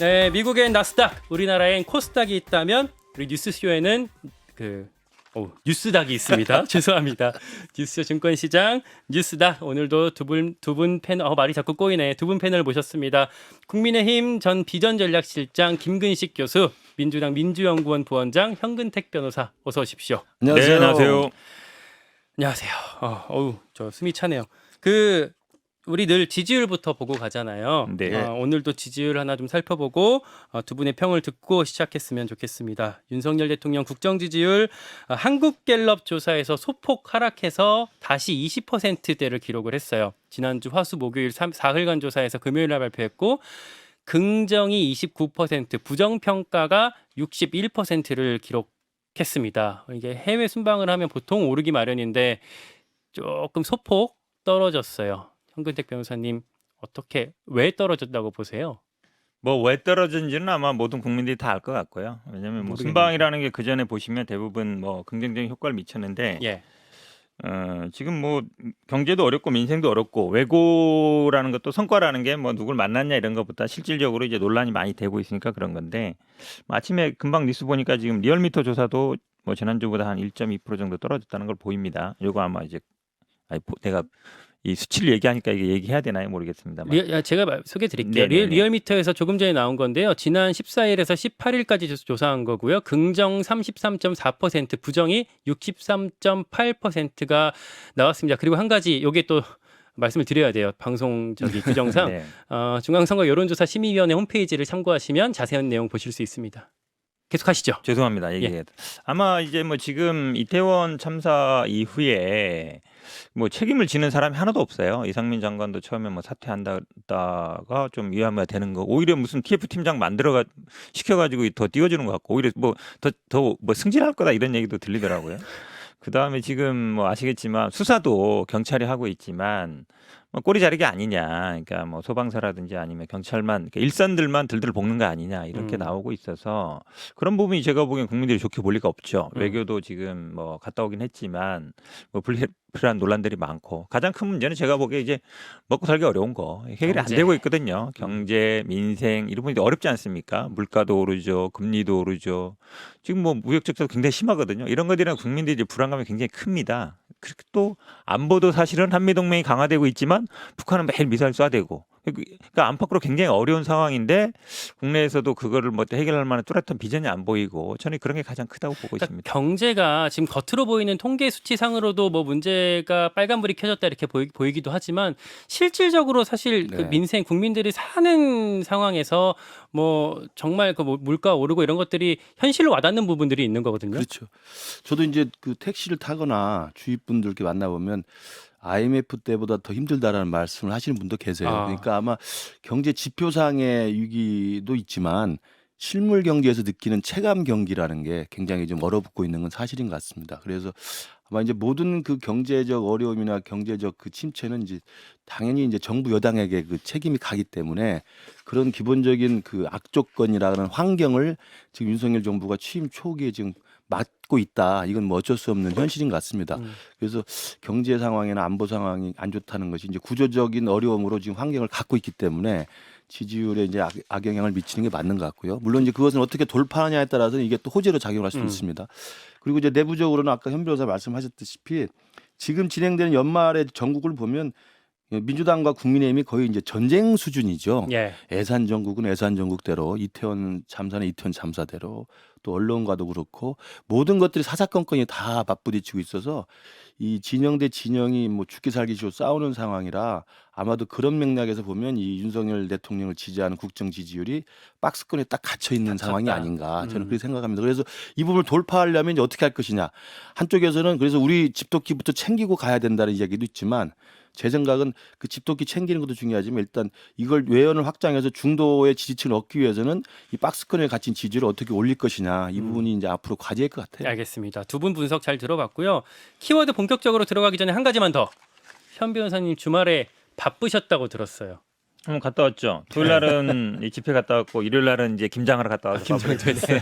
네, 미국엔 나스닥, 우리나라엔 코스닥이 있다면 우리 뉴스쇼에는 뉴스닥이 있습니다. 죄송합니다. 뉴스쇼 증권시장 뉴스닥 오늘도 두 분 패널 말이 자꾸 꼬이네. 두 분 패널 모셨습니다. 국민의힘 전 비전전략실장 김근식 교수, 민주당 민주연구원 부원장 현근택 변호사 어서 오십시오. 안녕하세요. 네, 안녕하세요. 안녕하세요. 저 숨이 차네요. 우리 늘 지지율부터 보고 가잖아요. 네. 오늘도 지지율 하나 좀 살펴보고 두 분의 평을 듣고 시작했으면 좋겠습니다. 윤석열 대통령 국정 지지율 한국갤럽 조사에서 소폭 하락해서 다시 20%대를 기록을 했어요. 지난주 화수 목요일 4일간 조사에서 금요일 날 발표했고 긍정이 29%, 부정평가가 61%를 기록했습니다. 이게 해외 순방을 하면 보통 오르기 마련인데 조금 소폭 떨어졌어요. 현근택 변호사님 왜 떨어졌다고 보세요? 뭐 왜 떨어진지는 아마 모든 국민들이 다 알 것 같고요. 왜냐하면 뭐 모르겠네요. 순방이라는 게 그 전에 보시면 대부분 뭐 긍정적인 효과를 미쳤는데 예. 지금 뭐 경제도 어렵고 민생도 어렵고 외고라는 것도 성과라는 게 뭐 누굴 만났냐 이런 것보다 실질적으로 이제 논란이 많이 되고 있으니까 그런 건데 아침에 금방 뉴스 보니까 지금 리얼미터 조사도 뭐 지난주보다 한 1.2% 정도 떨어졌다는 걸 보입니다. 이거 아마 이제 내가 이 수치를 얘기하니까 이게 얘기해야 되나요? 모르겠습니다만. 제가 소개해 드릴게요. 네네네. 리얼미터에서 조금 전에 나온 건데요. 지난 14일에서 18일까지 조사한 거고요. 긍정 33.4%, 부정이 63.8%가 나왔습니다. 그리고 한 가지 이게 또 말씀을 드려야 돼요. 방송 규정상 네. 중앙선거 여론조사 심의위원회 홈페이지를 참고하시면 자세한 내용 보실 수 있습니다. 계속하시죠. 죄송합니다. 얘기해. 아마 이제 뭐 지금 이태원 참사 이후에 뭐 책임을 지는 사람이 하나도 없어요. 이상민 장관도 처음에 뭐 사퇴한다가 좀 위험해야 되는 거. 오히려 무슨 TF 팀장 시켜가지고 더 띄워주는 것 같고 오히려 뭐 더 승진할 거다 이런 얘기도 들리더라고요. 그 다음에 지금 뭐 아시겠지만 수사도 경찰이 하고 있지만 뭐 꼬리 자르기 아니냐, 그러니까 뭐 소방사라든지 아니면 경찰만 그러니까 일선들만 들들 볶는 거 아니냐 이렇게 나오고 있어서 그런 부분이 제가 보기엔 국민들이 좋게 볼 리가 없죠. 외교도 지금 뭐 갔다 오긴 했지만 뭐 불필요한 논란들이 많고 가장 큰 문제는 제가 보기에 이제 먹고 살기 어려운 거 해결이 안 경제. 되고 있거든요. 경제, 민생 이런 부분이 어렵지 않습니까? 물가도 오르죠, 금리도 오르죠. 지금 뭐 무역 적자도 굉장히 심하거든요. 이런 것들이랑 국민들이 이제 불안감이 굉장히 큽니다. 그리고 또 안보도 사실은 한미 동맹이 강화되고 있지만 북한은 매일 미사일 쏴대고 그러니까 안팎으로 굉장히 어려운 상황인데 국내에서도 그거를 뭐 해결할 만한 뚜렷한 비전이 안 보이고 저는 그런 게 가장 크다고 보고 있습니다. 경제가 지금 겉으로 보이는 통계 수치상으로도 뭐 문제가 빨간불이 켜졌다 이렇게 보이기도 하지만 실질적으로 사실 그 네. 민생 국민들이 사는 상황에서 뭐 정말 그 물가 오르고 이런 것들이 현실로 와닿는 부분들이 있는 거거든요. 그렇죠. 저도 이제 그 택시를 타거나 주위 분들 이렇게 만나보면 IMF 때보다 더 힘들다라는 말씀을 하시는 분도 계세요. 그러니까 아마 경제 지표상의 위기도 있지만 실물 경제에서 느끼는 체감 경기라는 게 굉장히 좀 얼어붙고 있는 건 사실인 것 같습니다. 그래서 아마 이제 모든 그 경제적 어려움이나 경제적 그 침체는 이제 당연히 이제 정부 여당에게 그 책임이 가기 때문에 그런 기본적인 그 악조건이라는 환경을 지금 윤석열 정부가 취임 초기에 지금 맞고 있다. 이건 뭐 어쩔 수 없는 현실인 것 같습니다. 그래서 경제 상황이나 안보 상황이 안 좋다는 것이 이제 구조적인 어려움으로 지금 환경을 갖고 있기 때문에 지지율에 이제 악영향을 미치는 게 맞는 것 같고요. 물론 이제 그것은 어떻게 돌파하냐에 따라서 이게 또 호재로 작용할 수도 있습니다. 그리고 이제 내부적으로는 아까 현 변호사 말씀하셨다시피 지금 진행되는 연말의 전국을 보면 민주당과 국민의힘이 거의 이제 전쟁 수준이죠. 예. 애산 전국은 애산 전국대로, 이태원 참사는 이태원 참사대로, 또 언론과도 그렇고 모든 것들이 사사건건이 다 맞부딪히고 있어서 이 진영 대 진영이 뭐 죽기 살기 싫어 싸우는 상황이라 아마도 그런 맥락에서 보면 이 윤석열 대통령을 지지하는 국정 지지율이 박스권에 딱 갇혀 있는 상황이 아닌가 저는 그렇게 생각합니다. 그래서 이 부분을 돌파하려면 이제 어떻게 할 것이냐. 한쪽에서는 그래서 우리 집도끼부터 챙기고 가야 된다는 이야기도 있지만 제 생각은 그 집도끼 챙기는 것도 중요하지만 일단 이걸 외연을 확장해서 중도의 지지층을 얻기 위해서는 이 박스권에 갇힌 지지를 어떻게 올릴 것이냐 이 부분이 이제 앞으로 과제일 것 같아요. 알겠습니다. 두 분 분석 잘 들어봤고요. 키워드 본격적으로 들어가기 전에 한 가지만 더. 현 변호사님 주말에 바쁘셨다고 들었어요. 한번 갔다 왔죠. 토요일 날은 이 집회 갔다 왔고 일요일 날은 이제 김장하러 갔다 와서 김장도 했어요.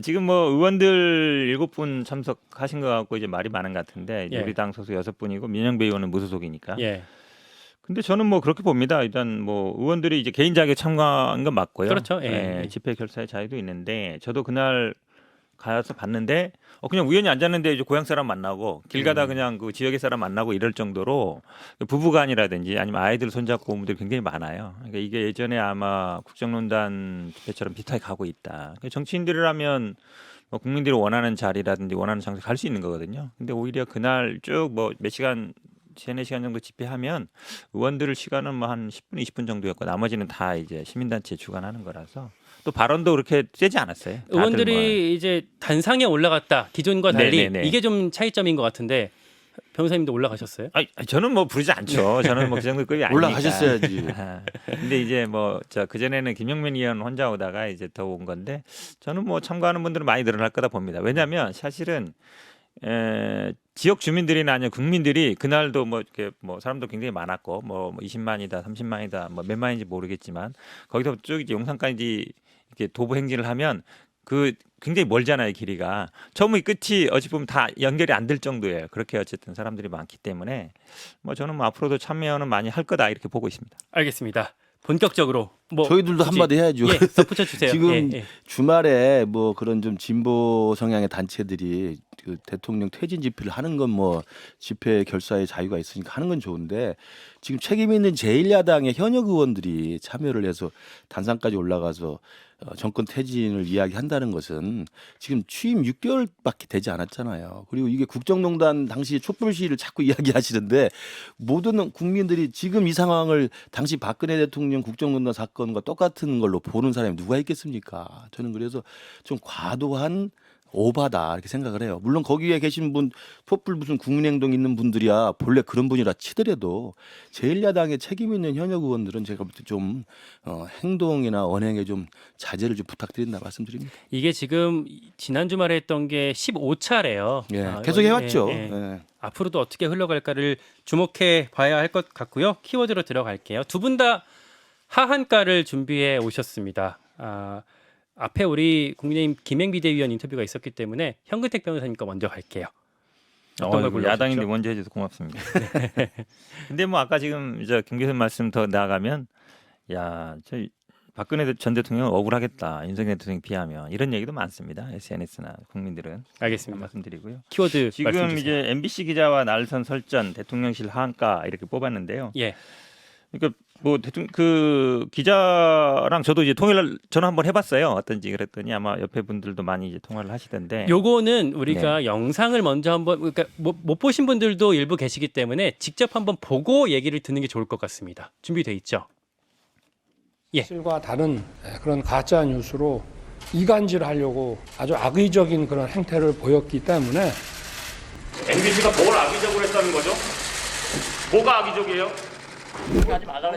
지금 뭐 의원들 7분 참석하신 것 같고 이제 말이 많은 것 같은데 예. 우리 당 소수 6분이고 민영배 의원은 무소속이니까. 예. 근데 저는 뭐 그렇게 봅니다. 일단 뭐 의원들이 이제 개인 자격 참가한 건 맞고요. 그렇죠. 예. 예, 집회 결사의 자유도 있는데 저도 그날 가서 봤는데 그냥 우연히 앉았는데 이제 고향 사람 만나고 길 가다 그냥 그 지역의 사람 만나고 이럴 정도로 부부간이라든지 아니면 아이들 손잡고 온 분들이 굉장히 많아요. 그러니까 이게 예전에 아마 국정농단 집회처럼 비슷하게 가고 있다. 그러니까 정치인들이라면 뭐 국민들이 원하는 자리라든지 원하는 장소에 갈 수 있는 거거든요. 근데 오히려 그날 쭉 뭐 몇 시간 3-4시간 정도 집회하면 의원들 시간은 뭐 한 10분, 20분 정도였고 나머지는 다 이제 시민단체 주관하는 거라서 또 발언도 그렇게 세지 않았어요. 다들 의원들이 이제 단상에 올라갔다. 기존과 달리 네네네. 이게 좀 차이점인 것 같은데 변호사님도 올라가셨어요? 아니, 저는 뭐 부르지 않죠. 저는 뭐 그 정도 급이 아니니까. 올라가셨어야지. 근데 이제 뭐 저 그전에는 김영민 의원 혼자 오다가 이제 더 온 건데 저는 뭐 참가하는 분들은 많이 늘어날 거다 봅니다. 왜냐하면 사실은 지역 주민들이나 아니면 국민들이 그날도 뭐 이렇게 뭐 사람도 굉장히 많았고 뭐 20만이다, 30만이다, 뭐 몇 만인지 모르겠지만 거기서 쭉 이제 용산까지 이렇게 도보 행진을 하면 그 굉장히 멀잖아요, 길이가. 처음이 끝이 어찌 보면 다 연결이 안 될 정도예요. 그렇게 어쨌든 사람들이 많기 때문에 뭐 저는 뭐 앞으로도 참여는 많이 할 거다 이렇게 보고 있습니다. 알겠습니다. 본격적으로 뭐 저희들도 굳이- 한마디 해야죠. 예, 덧붙여 주세요. 지금 예, 예. 주말에 뭐 그런 좀 진보 성향의 단체들이 그 대통령 퇴진 집회를 하는 건 뭐 집회 결사의 자유가 있으니까 하는 건 좋은데 지금 책임 있는 제1야당의 현역 의원들이 참여를 해서 단상까지 올라가서 정권 퇴진을 이야기한다는 것은 지금 취임 6개월밖에 되지 않았잖아요. 그리고 이게 국정농단 당시 촛불 시위를 자꾸 이야기하시는데 모든 국민들이 지금 이 상황을 당시 박근혜 대통령 국정농단 사건과 똑같은 걸로 보는 사람이 누가 있겠습니까? 저는 그래서 좀 과도한 오바다 이렇게 생각을 해요. 물론 거기에 계신 분 촛불 무슨 국민행동 있는 분들이야 본래 그런 분이라 치더라도 제1야당의 책임 있는 현역 의원들은 제가 볼 때 좀 행동이나 언행에 좀 자제를 좀 부탁드린다 말씀드립니다. 이게 지금 지난 주말에 했던 게 15차례요. 예, 계속 해왔죠. 예. 앞으로도 어떻게 흘러갈까를 주목해 봐야 할 것 같고요. 키워드로 들어갈게요. 두 분 다 하한가를 준비해 오셨습니다. 앞에 우리 국민의힘 김행 비대위원 인터뷰가 있었기 때문에 현근택 변호사님과 먼저 갈게요. 어떤 걸 골라오셨죠? 야당인데 먼저 해줘서 고맙습니다. 근데 뭐 아까 지금 김 교수님 말씀 더 나아가면 저 박근혜 전 대통령 억울하겠다. 윤석열 대통령 비하면 이런 얘기도 많습니다. SNS나 국민들은 알겠습니다. 말씀드리고요. 키워드 지금 말씀 주세요. 이제 MBC 기자와 날선 설전 대통령실 하한가 이렇게 뽑았는데요. 예. 그러니까 뭐 대통령 그 기자랑 저도 이제 통화를 전화 한번 해봤어요. 어떤지 그랬더니 아마 옆에 분들도 많이 이제 통화를 하시던데. 요거는 우리가 영상을 먼저 한번 그러니까 못 보신 분들도 일부 계시기 때문에 직접 한번 보고 얘기를 듣는 게 좋을 것 같습니다. 준비돼 있죠? 예. 실과 다른 그런 가짜 뉴스로 이간질하려고 아주 악의적인 그런 행태를 보였기 때문에 MBC가 뭘 악의적으로 했다는 거죠? 뭐가 악의적이에요?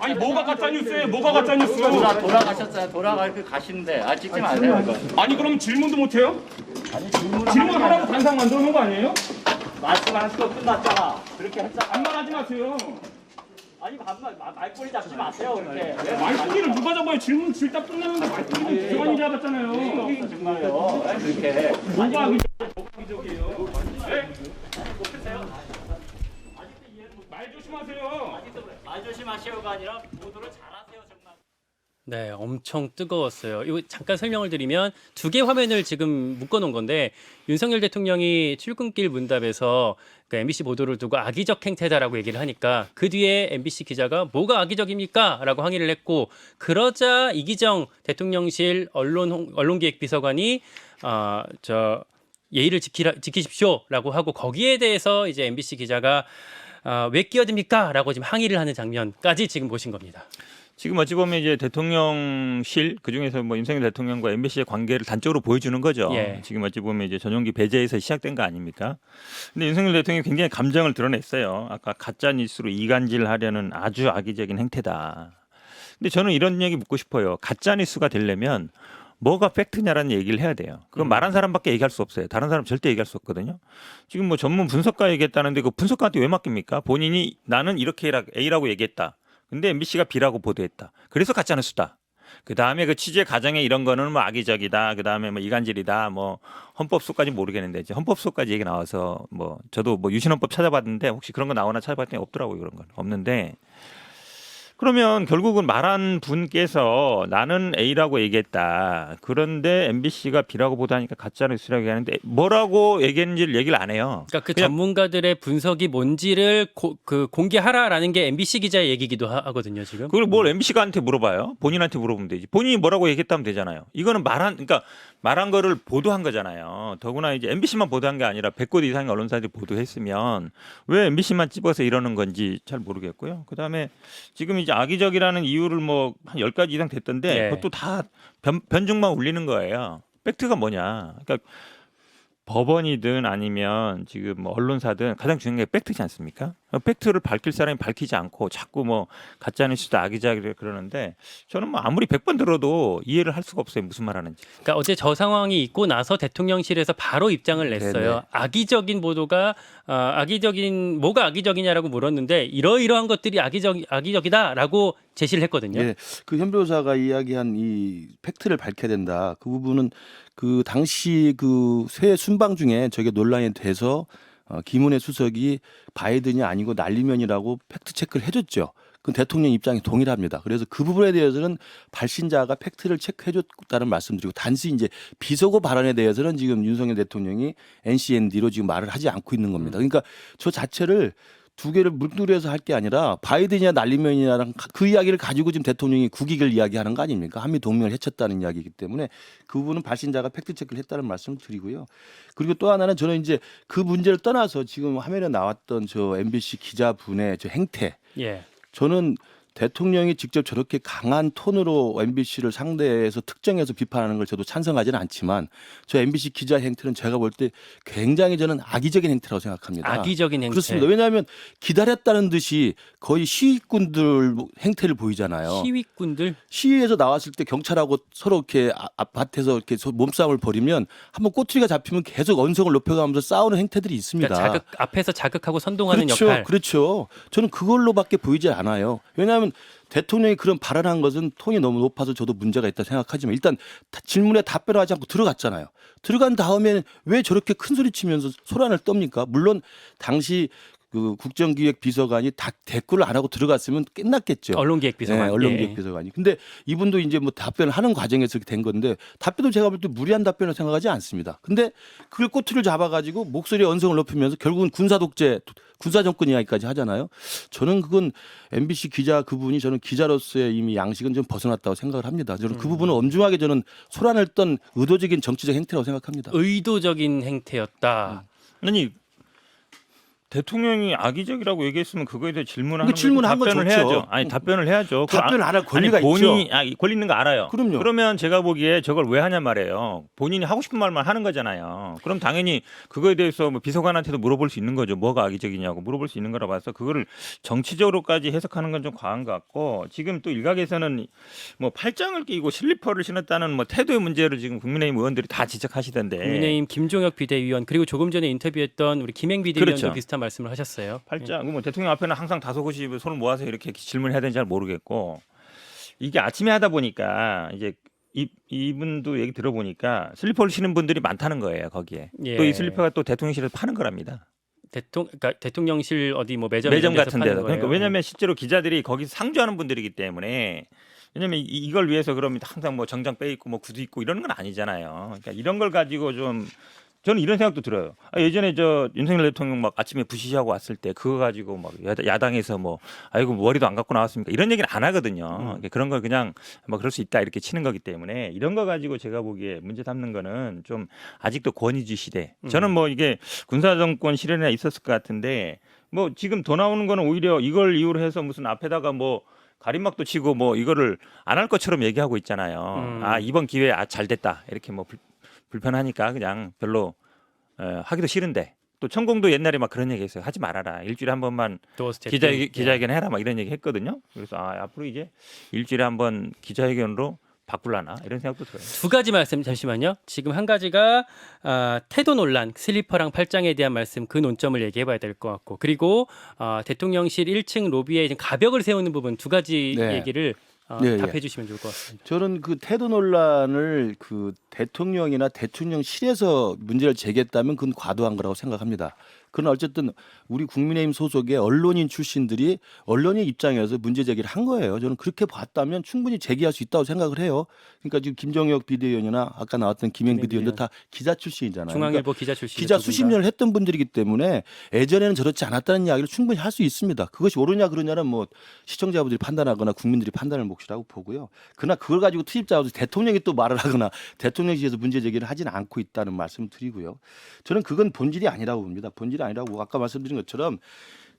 아니 뭐가 가짜 뉴스예요? 뭐가 가짜 뉴스예요? 돌아가셨어요. 가시는데 찍지 마세요. 이거. 아니 그럼 질문도 못 해요? 질문하라고 단상 만들어 놓은 거 아니에요? 말씀하시고 끝났잖아. 그렇게 했잖아. 반말하지 마세요. 아니 말꼬리 잡지 마세요. 그렇게. 말투기를 누가 잡아요? 질문 질답 끝났는데 말투기를 이상한 일이 잡았잖아요. 정말요. 그렇게. 뭐가 악의적이에요? 네? 말 조심하세요. 말 조심하시오가 아니라 모두를 잘하세요 정말. 네, 엄청 뜨거웠어요. 이거 잠깐 설명을 드리면 두 개 화면을 지금 묶어놓은 건데 윤석열 대통령이 출근길 문답에서 그 MBC 보도를 두고 악의적 행태다라고 얘기를 하니까 그 뒤에 MBC 기자가 뭐가 악의적입니까? 라고 항의를 했고 그러자 이기정 대통령실 언론기획비서관이 예의를 지키십시오라고 하고 거기에 대해서 이제 MBC 기자가 왜 끼어듭니까? 라고 지금 항의를 하는 장면까지 지금 보신 겁니다. 지금 어찌 보면 이제 대통령실 그중에서 뭐 윤석열 대통령과 MBC의 관계를 단적으로 보여주는 거죠. 예. 지금 어찌 보면 이제 전용기 배제에서 시작된 거 아닙니까? 근데 윤석열 대통령이 굉장히 감정을 드러냈어요. 아까 가짜 뉴스로 이간질하려는 아주 악의적인 행태다. 근데 저는 이런 얘기 묻고 싶어요. 가짜 뉴스가 되려면 뭐가 팩트냐라는 얘기를 해야 돼요. 그건 말한 사람밖에 얘기할 수 없어요. 다른 사람 절대 얘기할 수 없거든요. 지금 뭐 전문 분석가 얘기했다는데 그 분석가한테 왜 맡깁니까? 본인이 나는 이렇게 A라고 얘기했다. 근데 MBC가 B라고 보도했다. 그래서 가짜 뉴스다. 그 다음에 그 취재 과정에 이런 거는 뭐 악의적이다. 그 다음에 뭐 이간질이다. 뭐 헌법소까지 모르겠는데 이제 헌법소까지 얘기 나와서 뭐 저도 뭐 유신헌법 찾아봤는데 혹시 그런 거 나오나 찾아봤더니 없더라고요. 그런 건 없는데 그러면 결국은 말한 분께서 나는 A라고 얘기했다. 그런데 MBC가 B라고 보도하니까 가짜 뉴스라고 얘기하는데 뭐라고 얘기했는지를 얘기를 안 해요. 그러니까 그 그냥 전문가들의 분석이 뭔지를 공개하라라는 게 MBC 기자의 얘기기도 하거든요, 지금. 그걸 뭘 MBC가한테 물어봐요? 본인한테 물어보면 되지. 본인이 뭐라고 얘기했다면 되잖아요. 이거는 그러니까 말한 거를 보도한 거잖아요. 더구나 이제 MBC만 보도한 게 아니라 100곳 이상의 언론사들이 보도했으면 왜 MBC만 찝어서 이러는 건지 잘 모르겠고요. 그다음에 지금 이제 악의적이라는 이유를 뭐 한 10가지 이상 됐던데 네. 그것도 다 변증만 울리는 거예요. 팩트가 뭐냐? 그러니까 법원이든 아니면 지금 뭐 언론사든 가장 중요한 게 팩트지 않습니까? 팩트를 밝힐 사람이 밝히지 않고 자꾸 뭐 가짜뉴스다 악의적이라 그러는데 저는 뭐 아무리 100번 들어도 이해를 할 수가 없어요. 무슨 말하는지. 그러니까 어제 저 상황이 있고 나서 대통령실에서 바로 입장을 냈어요. 네네. 악의적인 보도가 뭐가 악의적이냐라고 물었는데 이러이러한 것들이 악의적이다라고 제시를 했거든요. 예, 그 현 변호사가 이야기한 이 팩트를 밝혀야 된다. 그 부분은 그 당시 그 새 순방 중에 저게 논란이 돼서 김은혜 수석이 바이든이 아니고 날리면이라고 팩트 체크를 해줬죠. 그 대통령 입장이 동일합니다. 그래서 그 부분에 대해서는 발신자가 팩트를 체크해줬다는 말씀드리고 단지 이제 비속어 발언에 대해서는 지금 윤석열 대통령이 NCND로 지금 말을 하지 않고 있는 겁니다. 그러니까 저 자체를 두 개를 물들여서 할 게 아니라 바이든이나 날리면이랑 그 이야기를 가지고 지금 대통령이 국익을 이야기하는 거 아닙니까? 한미 동맹을 해쳤다는 이야기이기 때문에 그 부분은 발신자가 팩트 체크를 했다는 말씀을 드리고요. 그리고 또 하나는 저는 이제 그 문제를 떠나서 지금 화면에 나왔던 저 MBC 기자분의 저 행태, 예. 저는 대통령이 직접 저렇게 강한 톤으로 MBC를 상대해서 특정해서 비판하는 걸 저도 찬성하지는 않지만 저 MBC 기자 행태는 제가 볼 때 굉장히 저는 악의적인 행태라고 생각합니다. 악의적인 행태. 그렇습니다. 왜냐하면 기다렸다는 듯이 거의 시위꾼들 행태를 보이잖아요. 시위꾼들. 시위에서 나왔을 때 경찰하고 서로 이렇게 앞밭에서 이렇게 몸싸움을 벌이면 한번 꼬투리가 잡히면 계속 언성을 높여가면서 싸우는 행태들이 있습니다. 그러니까 앞에서 자극하고 선동하는 그렇죠, 역할. 그렇죠. 저는 그걸로밖에 보이지 않아요. 왜냐하면 대통령이 그런 발언한 것은 톤이 너무 높아서 저도 문제가 있다 생각하지만 일단 질문에 답변하지 않고 들어갔잖아요. 들어간 다음에 왜 저렇게 큰 소리 치면서 소란을 떱니까? 물론 당시 그 국정기획비서관이 다 대꾸를 안 하고 들어갔으면 끝났겠죠. 언론기획비서관. 네, 언론기획비서관이. 근데 이분도 이제 뭐 답변을 하는 과정에서 된 건데 답변도 제가 볼 때 무리한 답변을 생각하지 않습니다. 근데 그걸 꼬투리를 잡아가지고 목소리 언성을 높이면서 결국은 군사독재, 군사정권 이야기까지 하잖아요. 저는 그건 MBC 기자 그분이 저는 기자로서의 이미 양식은 좀 벗어났다고 생각을 합니다. 저는 그 부분은 엄중하게 저는 소란을 떤 의도적인 정치적 행태라고 생각합니다. 의도적인 행태였다. 아니 대통령이 악의적이라고 얘기했으면 그거에 대해 질문하는 그러니까 질문한 건 답변을 좋죠. 해야죠. 아니 답변을 해야죠. 답변 안 할 권리가 본인이 있죠. 권리 있는 거 알아요. 그럼요. 그러면 제가 보기에 저걸 왜 하냐 말이에요. 본인이 하고 싶은 말만 하는 거잖아요. 그럼 당연히 그거에 대해서 뭐 비서관한테도 물어볼 수 있는 거죠. 뭐가 악의적이냐고 물어볼 수 있는 거라 봐서 그거를 정치적으로까지 해석하는 건 좀 과한 것 같고 지금 또 일각에서는 뭐 팔짱을 끼고 슬리퍼를 신었다는 뭐 태도의 문제를 지금 국민의힘 의원들이 다 지적하시던데. 국민의힘 김종혁 비대위원 그리고 조금 전에 인터뷰했던 우리 김행 비대위원도 그렇죠. 비슷한 말씀을 하셨어요. 팔짱 뭐 대통령 앞에는 항상 다소곳이 손을 모아서 이렇게 질문해야 되는지 잘 모르겠고 이게 아침에 하다 보니까 이제 이분도 얘기 들어보니까 슬리퍼를 신는 분들이 많다는 거예요 거기에. 예. 또 이 슬리퍼가 또 대통령실에서 파는 거랍니다. 그러니까 대통령실 어디 뭐 매점 같은 데서. 거예요. 그러니까 왜냐하면 실제로 기자들이 거기서 상주하는 분들이기 때문에. 왜냐면 이걸 위해서 그러면 항상 뭐 정장 빼 입고 뭐 구두 입고 이러는 건 아니잖아요. 그러니까 이런 걸 가지고 좀 저는 이런 생각도 들어요. 예전에 저 윤석열 대통령 막 아침에 부시시하고 왔을 때 그거 가지고 막 야당에서 뭐 아이고 머리도 안 갖고 나왔습니까? 이런 얘기는 안 하거든요. 그러니까 그런 걸 그냥 뭐 그럴 수 있다 이렇게 치는 거기 때문에 이런 거 가지고 제가 보기에 문제 삼는 거는 좀 아직도 권위주의 시대. 저는 뭐 이게 군사정권 실현에 있었을 것 같은데 뭐 지금 더 나오는 거는 오히려 이걸 이유로 해서 무슨 앞에다가 뭐 가림막도 치고 뭐 이거를 안 할 것처럼 얘기하고 있잖아요. 아 이번 기회에 잘 됐다 이렇게 뭐 불편하니까 그냥 별로 하기도 싫은데 또 천공도 옛날에 막 그런 얘기했어요. 하지 말아라. 일주일에 한 번만 기자회견 해라 막 이런 얘기 했거든요. 그래서 앞으로 이제 일주일에 한 번 기자회견으로 바꿀라나 이런 생각도 들어요. 두 가지 말씀 잠시만요. 지금 한 가지가 태도 논란, 슬리퍼랑 팔짱에 대한 말씀 그 논점을 얘기해봐야 될 것 같고 그리고 대통령실 1층 로비에 가벽을 세우는 부분 두 가지 네. 얘기를 네, 답해 주시면 좋을 것 같습니다. 저는 그 태도 논란을 그 대통령이나 대통령실에서 문제를 제기했다면 그건 과도한 거라고 생각합니다. 그러나 어쨌든 우리 국민의힘 소속의 언론인 출신들이 언론인 입장에서 문제 제기를 한 거예요. 저는 그렇게 봤다면 충분히 제기할 수 있다고 생각을 해요. 그러니까 지금 김정혁 비대위원이나 아까 나왔던 김행 비대위원도 다 기자 출신이잖아요. 중앙일보 기자 출신. 기자 수십 년을 했던 분들이기 때문에 예전에는 저렇지 않았다는 이야기를 충분히 할 수 있습니다. 그것이 옳으냐 그러냐는 뭐 시청자분들이 판단하거나 국민들이 판단할 몫이라고 보고요. 그러나 그걸 가지고 투입자로서 대통령이 또 말을 하거나 대통령실에서 문제 제기를 하지는 않고 있다는 말씀을 드리고요. 저는 그건 본질이 아니라고 봅니다. 본질이 아니라고 아까 말씀드린 것처럼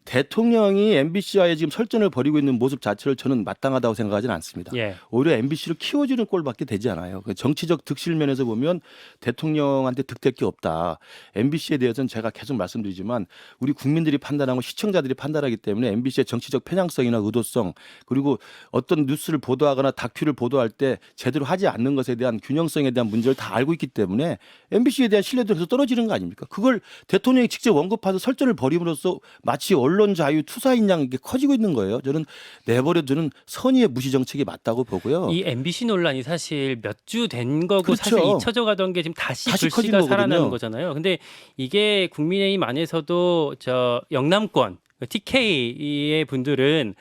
대통령이 MBC와의 지금 설전을 벌이고 있는 모습 자체를 저는 마땅하다고 생각하지는 않습니다. 예. 오히려 MBC를 키워주는 꼴밖에 되지 않아요. 정치적 득실 면에서 보면 대통령한테 득될 게 없다. MBC에 대해서는 제가 계속 말씀드리지만 우리 국민들이 판단하고 시청자들이 판단하기 때문에 MBC의 정치적 편향성이나 의도성 그리고 어떤 뉴스를 보도하거나 다큐를 보도할 때 제대로 하지 않는 것에 대한 균형성에 대한 문제를 다 알고 있기 때문에 MBC에 대한 신뢰도가 계속 떨어지는 거 아닙니까? 그걸 대통령이 직접 언급해서 설전을 벌임으로써 마치 언론 자유 투사인 양 이게 커지고 있는 거예요. 저는 내버려두는 선의의 무시 정책이 맞다고 보고요. 이 MBC 논란이 사실 몇 주 된 거고 그렇죠. 사실 잊혀져 가던 게 지금 다시 다시 커진 불씨가 살아나는 거거든요. 거잖아요. 근데 이게 국민의힘 안에서도 저 영남권 TK의 분들은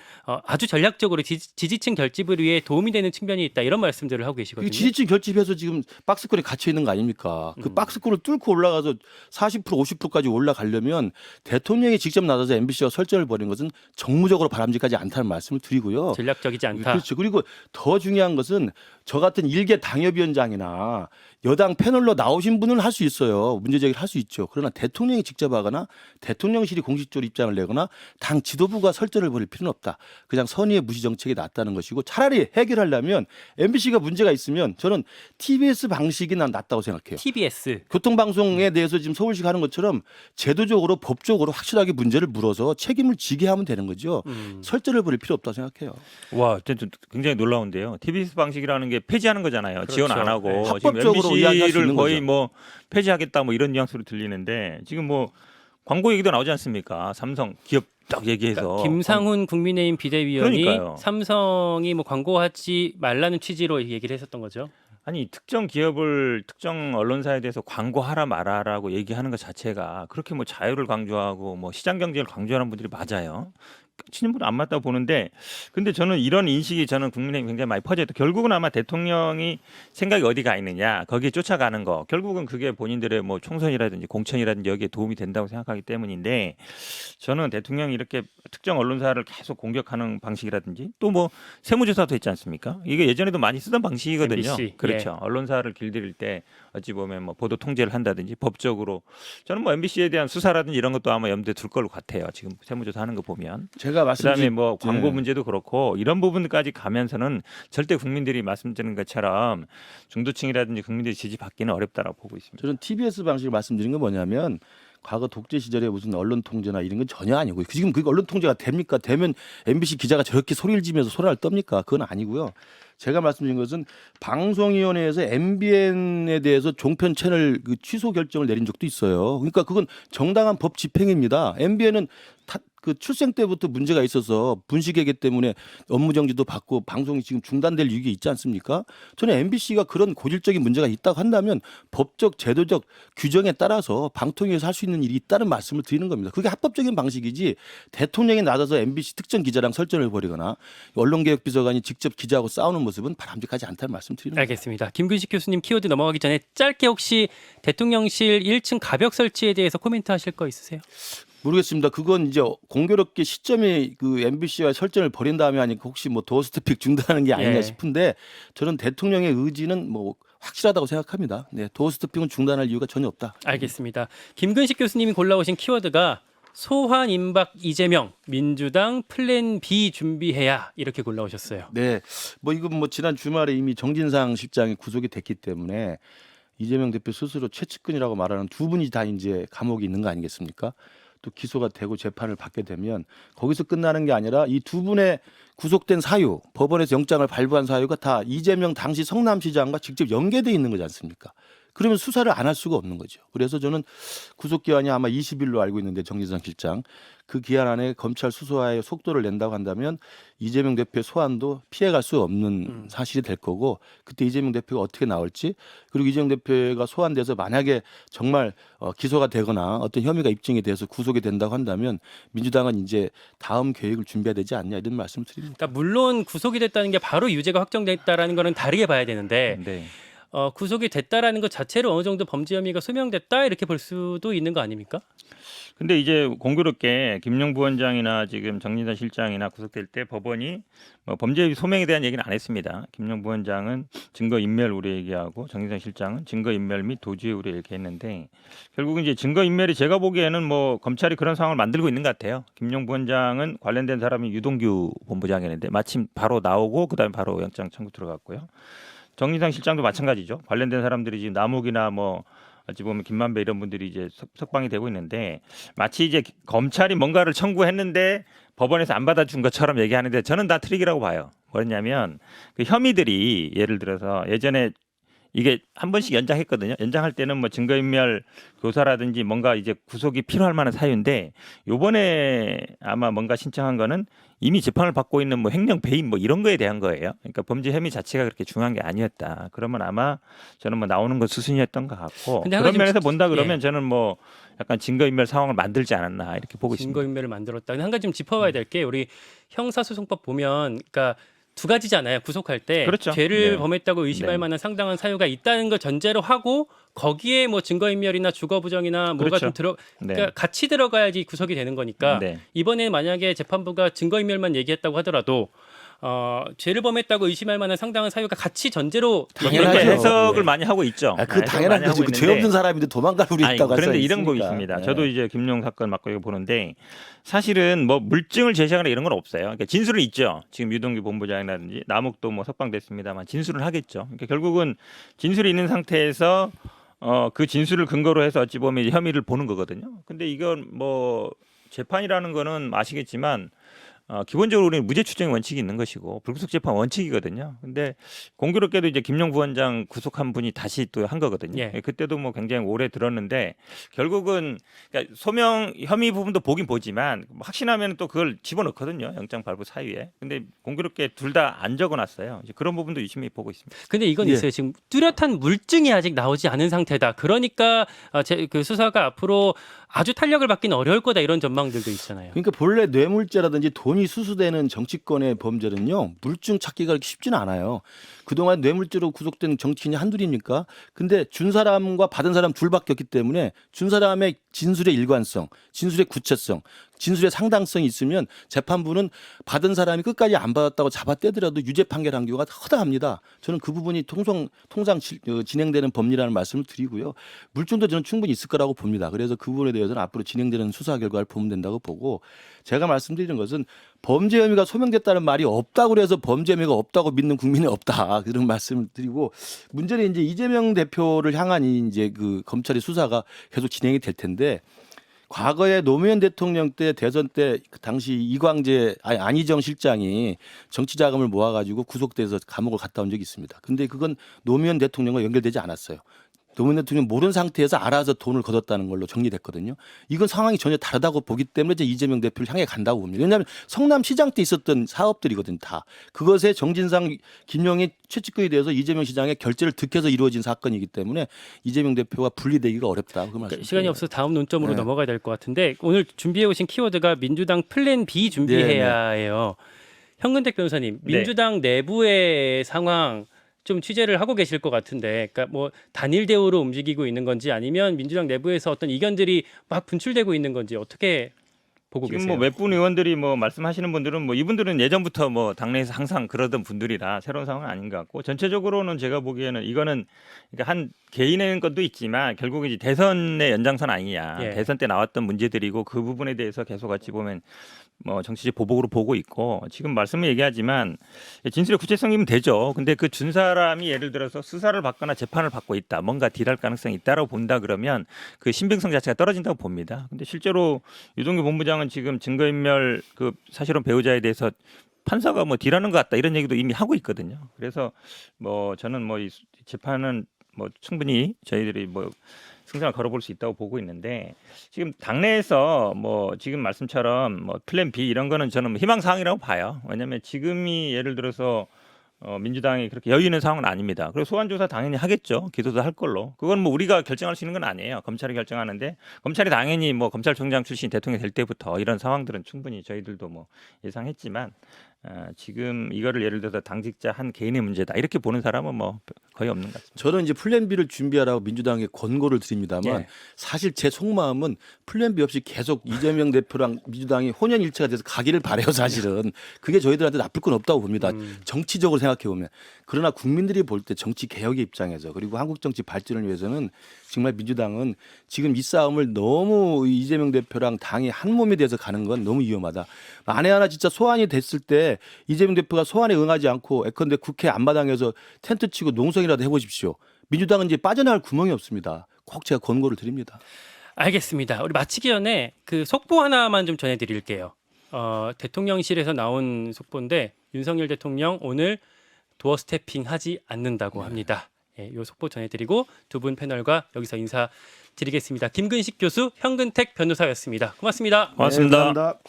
아주 전략적으로 지지층 결집을 위해 도움이 되는 측면이 있다 이런 말씀들을 하고 계시거든요. 지지층 결집해서 지금 박스권에 갇혀 있는 거 아닙니까? 그 박스권을 뚫고 올라가서 40% 50%까지 올라가려면 대통령이 직접 나서서 MBC와 설전을 벌인 것은 정무적으로 바람직하지 않다는 말씀을 드리고요. 전략적이지 않다. 그렇죠. 그리고 더 중요한 것은 저 같은 일개 당협위원장이나 여당 패널로 나오신 분은 할 수 있어요. 문제 제기를 할 수 있죠. 그러나 대통령이 직접 하거나 대통령실이 공식적으로 입장을 내거나 당 지도부가 설전을 벌일 필요는 없다. 그냥 선의의 무시 정책이 낫다는 것이고 차라리 해결하려면 MBC가 문제가 있으면 저는 TBS 방식이 난 낫다고 생각해요. TBS. 교통방송에 대해서 지금 서울시가 하는 것처럼 제도적으로 법적으로 확실하게 문제를 물어서 책임을 지게 하면 되는 거죠. 설전을 벌일 필요 없다고 생각해요. 와, 진짜 굉장히 놀라운데요. TBS 방식이라는 게 폐지하는 거잖아요. 그렇죠. 지원 안 하고 네. 지금 합법적으로 이야기할 수 MBC를 있는 거의 거죠. 뭐 폐지하겠다 뭐 이런 뉘앙스로 들리는데 지금 뭐 광고 얘기도 나오지 않습니까? 삼성 기업 딱 얘기해서 그러니까 김상훈 국민의힘 비대위원이 그러니까요. 삼성이 뭐 광고하지 말라는 취지로 얘기를 했었던 거죠. 아니 특정 기업을 특정 언론사에 대해서 광고하라 말아라고 얘기하는 것 자체가 그렇게 뭐 자유를 강조하고 뭐 시장 경제를 강조하는 분들이 맞아요. 친분은 안 맞다고 보는데 근데 저는 이런 인식이 저는 국민의힘 굉장히 많이 퍼져 있다. 결국은 아마 대통령이 생각이 어디가 있느냐 거기에 쫓아가는 거 결국은 그게 본인들의 뭐 총선이라든지 공천이라든지 여기에 도움이 된다고 생각하기 때문인데 저는 대통령이 이렇게 특정 언론사를 계속 공격하는 방식이라든지 또 뭐 세무조사도 있지 않습니까? 이게 예전에도 많이 쓰던 방식이거든요. MBC, 그렇죠. 언론사를 길들일 때 어찌 보면 뭐 보도 통제를 한다든지 법적으로 저는 뭐 MBC에 대한 수사라든지 이런 것도 아마 염두에 둘 걸로 같아요. 지금 세무조사 하는 거 보면. 제가 그다음에 말씀드린 뭐 광고 네. 문제도 그렇고 이런 부분까지 가면서는 절대 국민들이 말씀드린 것처럼 중도층이라든지 국민들이 지지받기는 어렵다라고 보고 있습니다. 저는 TBS 방식을 말씀드린 건 뭐냐면 과거 독재 시절에 무슨 언론 통제나 이런 건 전혀 아니고요. 지금 그게 언론 통제가 됩니까? 되면 MBC 기자가 저렇게 소리를 지면서 소리를 떱니까? 그건 아니고요. 제가 말씀드린 것은 방송위원회에서 MBN에 대해서 종편 채널 그 취소 결정을 내린 적도 있어요. 그러니까 그건 정당한 법 집행입니다. MBN은 그 출생 때부터 문제가 있어서 분식회계 때문에 업무 정지도 받고 방송이 지금 중단될 위기에 있지 않습니까? 저는 MBC가 그런 고질적인 문제가 있다고 한다면 법적 제도적 규정에 따라서 방통위에서 할 수 있는 일이 있다는 말씀을 드리는 겁니다. 그게 합법적인 방식이지 대통령이 나서서 MBC 특정 기자랑 설전을 벌이거나 언론개혁비서관이 직접 기자하고 싸우는 모습은 바람직하지 않다는 말씀 드리는 겁니다. 알겠습니다. 김근식 교수님 키워드 넘어가기 전에 짧게 혹시 대통령실 1층 가벽 설치에 대해서 코멘트 하실 거 있으세요? 모르겠습니다. 그건 이제 공교롭게 시점이 그 MBC와 설전을 벌인 다음에 하니까 혹시 뭐 도어스태픽 중단하는 게 아니냐 예. 싶은데 저는 대통령의 의지는 뭐 확실하다고 생각합니다. 네, 도어스태픽은 중단할 이유가 전혀 없다. 알겠습니다. 김근식 교수님이 골라오신 키워드가 소환 임박 이재명 민주당 플랜 B 준비해야 이렇게 골라오셨어요. 네, 뭐 이건 뭐 지난 주말에 이미 정진상 실장이 구속이 됐기 때문에 이재명 대표 스스로 최측근이라고 말하는 두 분이 다 이제 감옥에 있는 거 아니겠습니까? 또 기소가 되고 재판을 받게 되면 거기서 끝나는 게 아니라 이 두 분의 구속된 사유, 법원에서 영장을 발부한 사유가 다 이재명 당시 성남시장과 직접 연계돼 있는 거지 않습니까? 그러면 수사를 안 할 수가 없는 거죠. 그래서 저는 구속 기한이 아마 20일로 알고 있는데 정진상 실장 그 기한 안에 검찰 수사에 속도를 낸다고 한다면 이재명 대표의 소환도 피해갈 수 없는 사실이 될 거고 그때 이재명 대표가 어떻게 나올지 그리고 이재명 대표가 소환돼서 만약에 정말 기소가 되거나 어떤 혐의가 입증이 돼서 구속이 된다고 한다면 민주당은 이제 다음 계획을 준비해야 되지 않냐 이런 말씀을 드립니다. 그러니까 물론 구속이 됐다는 게 바로 유죄가 확정됐다라는 거는 다르게 봐야 되는데 네. 구속이 됐다라는 것 자체로 어느 정도 범죄 혐의가 소명됐다 이렇게 볼 수도 있는 거 아닙니까? 근데 이제 공교롭게 김용 부원장이나 지금 정진상 실장이나 구속될 때 법원이 뭐 범죄 소명에 대한 얘기는 안 했습니다. 김용 부원장은 증거 인멸 우려 얘기하고 정진상 실장은 증거 인멸 및 도주의 우려 얘기했는데 결국은 이제 증거 인멸이 제가 보기에는 뭐 검찰이 그런 상황을 만들고 있는 것 같아요. 김용 부원장은 관련된 사람이 유동규 본부장이었는데 마침 바로 나오고 그다음에 바로 영장 청구 들어갔고요. 정진상 실장도 마찬가지죠. 관련된 사람들이 지금 남욱이나 뭐 어찌 보면 김만배 이런 분들이 이제 석방이 되고 있는데 마치 이제 검찰이 뭔가를 청구했는데 법원에서 안 받아준 것처럼 얘기하는데 저는 다 트릭이라고 봐요. 뭐냐면 그 혐의들이 예를 들어서 예전에 이게 한 번씩 연장했거든요. 연장할 때는 뭐 증거인멸 교사라든지 뭔가 이제 구속이 필요할 만한 사유인데 요번에 아마 뭔가 신청한 거는 이미 재판을 받고 있는 뭐 횡령 배임 뭐 이런 거에 대한 거예요. 그러니까 범죄 혐의 자체가 그렇게 중요한 게 아니었다. 그러면 아마 저는 뭐 나오는 건 수순이었던 것 같고 근데 한 그런 가지 면에서 좀- 본다 그러면 예. 저는 뭐 약간 증거인멸 상황을 만들지 않았나 이렇게 보고 있습니다. 증거인멸을 만들었다. 한 가지 좀 짚어봐야 될 게 우리 형사소송법 보면 그러니까 두 가지잖아요. 구속할 때 그렇죠. 죄를 네. 범했다고 의심할 네. 만한 상당한 사유가 있다는 걸 전제로 하고 거기에 뭐 증거인멸이나 주거부정이나 뭐가 그렇죠. 좀 네. 그러니까 같이 들어가야지 구속이 되는 거니까 네. 이번에 만약에 재판부가 증거인멸만 얘기했다고 하더라도 죄를 범했다고 의심할 만한 상당한 사유가 같이 전제로 당연하죠. 그렇게 얘기해야 해석을 네. 많이 하고 있죠. 그 해석을 당연한 많이 거죠. 하고 그 죄 있는데 없는 사람인데 도망갈 우리 아니, 있다고 그런데 써 이런 거 있으니까. 있습니다. 네. 저도 이제 김용 사건 맡고 이거 보는데 사실은 뭐 물증을 제시하거나 이런 건 없어요. 그러니까 진술은 있죠. 지금 유동규 본부장이라든지 남욱도 뭐 석방됐습니다만 진술은 하겠죠. 그러니까 결국은 진술이 있는 상태에서 그 진술을 근거로 해서 어찌 보면 이제 혐의를 보는 거거든요. 근데 이건 뭐 재판이라는 거는 아시겠지만 기본적으로 우리는 무죄 추정의 원칙이 있는 것이고 불구속 재판 원칙이거든요. 근데 공교롭게도 이제 김용 부원장 구속한 분이 다시 또 한 거거든요. 예. 그때도 뭐 굉장히 오래 들었는데 결국은 그러니까 소명 혐의 부분도 보긴 보지만 확신하면 또 그걸 집어넣거든요. 영장 발부 사유에. 근데 공교롭게 둘 다 안 적어놨어요. 이제 그런 부분도 유심히 보고 있습니다. 근데 이건 예. 있어요. 지금 뚜렷한 물증이 아직 나오지 않은 상태다. 그러니까 그 수사가 앞으로 아주 탄력을 받기는 어려울 거다 이런 전망들도 있잖아요. 그러니까 본래 뇌물죄라든지 돈이 수수되는 정치권의 범죄는요 물증 찾기가 그렇게 쉽지는 않아요. 그동안 뇌물죄로 구속된 정치인이 한둘입니까? 근데 준 사람과 받은 사람 둘밖에 없기 때문에 준 사람의 진술의 일관성, 진술의 구체성, 진술의 상당성이 있으면 재판부는 받은 사람이 끝까지 안 받았다고 잡아떼더라도 유죄 판결한 경우가 허다합니다. 저는 그 부분이 통상 진행되는 법리라는 말씀을 드리고요. 물증도 저는 충분히 있을 거라고 봅니다. 그래서 그 부분에 대해서는 앞으로 진행되는 수사 결과를 보면 된다고 보고 제가 말씀드리는 것은 범죄 혐의가 소명됐다는 말이 없다고 해서 범죄 혐의가 없다고 믿는 국민이 없다. 그런 말씀을 드리고 문제는 이제 이재명 대표를 향한 이제 그 검찰의 수사가 계속 진행이 될 텐데 과거에 노무현 대통령 때 대선 때 그 당시 안희정 실장이 정치 자금을 모아가지고 구속돼서 감옥을 갔다 온 적이 있습니다. 근데 그건 노무현 대통령과 연결되지 않았어요. 노무현 대통령 모르는 상태에서 알아서 돈을 거뒀다는 걸로 정리됐거든요. 이건 상황이 전혀 다르다고 보기 때문에 이제 이재명 대표를 향해 간다고 봅니다. 왜냐하면 성남시장 때 있었던 사업들이거든요. 다. 그것에 정진상, 김용의 최측근이 되어서 이재명 시장의 결재를 득해서 이루어진 사건이기 때문에 이재명 대표와 분리되기가 어렵다. 그 말씀. 시간이 없어서 다음 논점으로 네. 넘어가야 될 것 같은데 오늘 준비해 오신 키워드가 민주당 플랜 B 준비해야 해요. 현근택 변호사님, 네. 민주당 내부의 상황 좀 취재를 하고 계실 것 같은데, 그러니까 뭐 단일 대우로 움직이고 있는 건지 아니면 민주당 내부에서 어떤 이견들이 막 분출되고 있는 건지 어떻게 보고 지금 계세요? 뭐 몇 분 의원들이 뭐 말씀하시는 분들은 뭐 이분들은 예전부터 뭐 당내에서 항상 그러던 분들이라 새로운 상황은 아닌 것 같고 전체적으로는 제가 보기에는 이거는 그러니까 한 개인의 것도 있지만 결국 이제 대선의 연장선 아니냐. 예. 대선 때 나왔던 문제들이고 그 부분에 대해서 계속 같이 보면 뭐 정치적 보복으로 보고 있고 지금 말씀을 얘기하지만 진술의 구체성이면 되죠. 근데 그 준 사람이 예를 들어서 수사를 받거나 재판을 받고 있다. 뭔가 딜할 가능성이 있다라고 본다 그러면 그 신빙성 자체가 떨어진다고 봅니다. 근데 실제로 유동규 본부장은 지금 증거인멸 그 사실혼 배우자에 대해서 판사가 뭐 딜하는 것 같다 이런 얘기도 이미 하고 있거든요. 그래서 뭐 저는 뭐 이 재판은 뭐 충분히 저희들이 뭐 승산을 걸어볼 수 있다고 보고 있는데 지금 당내에서 뭐 지금 말씀처럼 뭐 플랜 B 이런 거는 저는 희망 사항이라고 봐요. 왜냐하면 지금이 예를 들어서 민주당이 그렇게 여유 있는 상황은 아닙니다. 그리고 소환 조사 당연히 하겠죠. 기소도 할 걸로. 그건 뭐 우리가 결정할 수 있는 건 아니에요. 검찰이 결정하는데 검찰이 당연히 뭐 검찰총장 출신 대통령이 될 때부터 이런 상황들은 충분히 저희들도 뭐 예상했지만 지금 이거를 예를 들어서 당직자 한 개인의 문제다 이렇게 보는 사람은 뭐 거의 없는 것 같습니다. 저는 이제 플랜 B를 준비하라고 민주당에 권고를 드립니다만 예. 사실 제 속마음은 플랜 B 없이 계속 이재명 대표랑 민주당이 혼연일체가 돼서 가기를 바래요. 사실은 그게 저희들한테 나쁠 건 없다고 봅니다. 정치적으로 생각해 보면. 그러나 국민들이 볼 때 정치 개혁의 입장에서 그리고 한국 정치 발전을 위해서는 정말 민주당은 지금 이 싸움을 너무 이재명 대표랑 당이 한 몸에 대해서 가는 건 너무 위험하다. 만에 하나 진짜 소환이 됐을 때 이재명 대표가 소환에 응하지 않고 예컨대 국회 앞마당에서 텐트 치고 농성이라도 해보십시오. 민주당은 이제 빠져나갈 구멍이 없습니다. 꼭 제가 권고를 드립니다. 알겠습니다. 우리 마치기 전에 그 속보 하나만 좀 전해드릴게요. 대통령실에서 나온 속보인데 윤석열 대통령 오늘 도어 스태핑 하지 않는다고 합니다. 예, 요 속보 전해드리고 두 분 패널과 여기서 인사드리겠습니다. 김근식 교수, 현근택 변호사였습니다. 고맙습니다. 고맙습니다. 네, 감사합니다.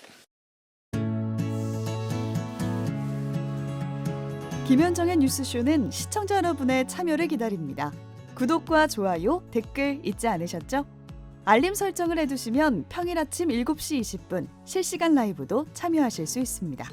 김현정의 뉴스쇼는 시청자 여러분의 참여를 기다립니다. 구독과 좋아요, 댓글 잊지 않으셨죠? 알림 설정을 해두시면 평일 아침 7시 20분 실시간 라이브도 참여하실 수 있습니다.